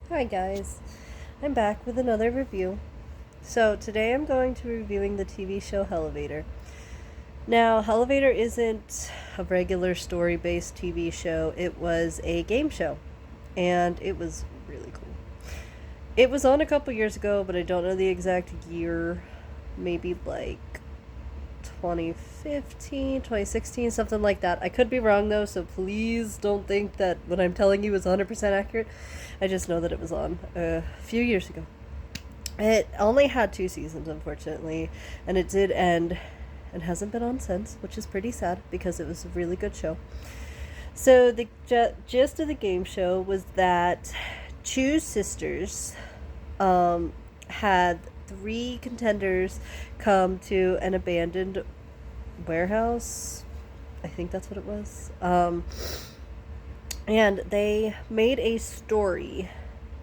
Hi guys, I'm back with another review. So today I'm going to be reviewing the TV show Hellevator. Now, Hellevator isn't a regular story-based TV show. It was a game show, and it was really cool. It was on a couple years ago, but I don't know the exact year. Maybe like 2015, 2016, something like that. I could be wrong though, so please don't think that what I'm telling you is 100% accurate. I just know that it was on a few years ago. It only had 2 seasons, unfortunately, and it did end and hasn't been on since, which is pretty sad because it was a really good show. So, the gist of the game show was that two sisters had 3 contenders come to an abandoned warehouse. I think that's what it was. And they made a story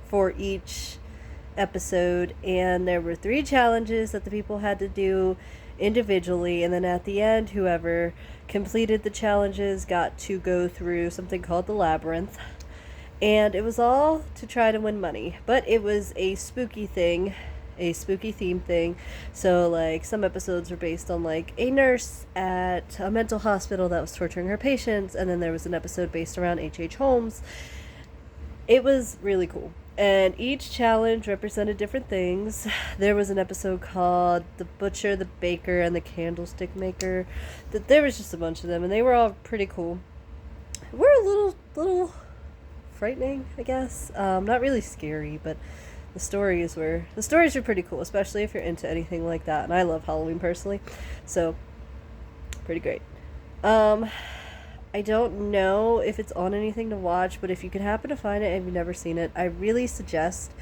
for each episode, and there were 3 challenges that the people had to do individually, and then at the end, whoever completed the challenges got to go through something called the labyrinth. And it was all to try to win money, but it was a spooky theme thing. So like some episodes were based on like a nurse at a mental hospital that was torturing her patients, and then there was an episode based around H.H. Holmes. It was really cool, and each challenge represented different things. There was an episode called The Butcher, the Baker, and the Candlestick Maker. There was just a bunch of them, and they were all pretty cool. We're a little frightening, I guess. Not really scary, but the stories were pretty cool, especially if you're into anything like that. And I love Halloween personally, so pretty great. I don't know if it's on anything to watch, but if you can happen to find it and you've never seen it, I really suggest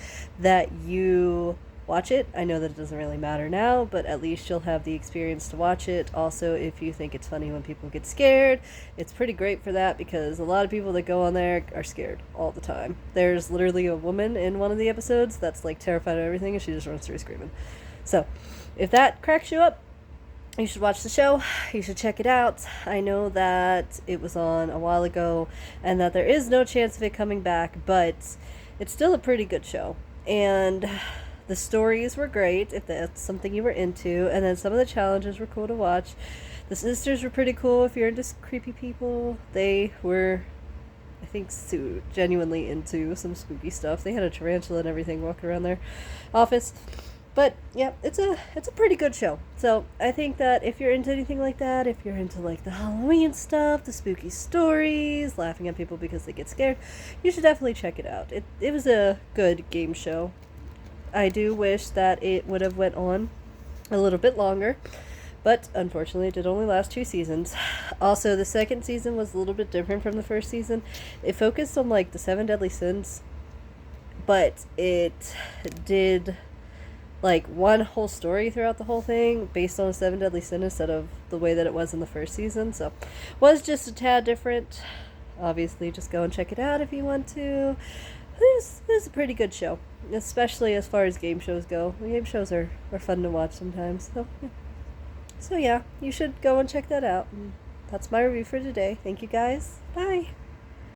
that you watch it. I know that it doesn't really matter now, but at least you'll have the experience to watch it. Also, if you think it's funny when people get scared, it's pretty great for that because a lot of people that go on there are scared all the time. There's literally a woman in one of the episodes that's like terrified of everything, and she just runs through screaming. So, if that cracks you up, you should watch the show. You should check it out. I know that it was on a while ago and that there is no chance of it coming back, but it's still a pretty good show. And the stories were great if that's something you were into, and then some of the challenges were cool to watch. The sisters were pretty cool if you're into creepy people. They were, I think, genuinely into some spooky stuff. They had a tarantula and everything walking around their office. But yeah, it's a pretty good show. So I think that if you're into anything like that, if you're into like the Halloween stuff, the spooky stories, laughing at people because they get scared, you should definitely check it out. It was a good game show. I do wish that it would have went on a little bit longer, but unfortunately it did only last 2 seasons. Also, the second season was a little bit different from the first season. It focused on like the 7 deadly sins, but it did like one whole story throughout the whole thing based on a 7 deadly sin instead of the way that it was in the first season. So was just a tad different. Obviously, just go and check it out if you want to. It was a pretty good show, especially as far as game shows go. Game shows are fun to watch sometimes. So yeah, you should go and check that out. And that's my review for today. Thank you guys. Bye.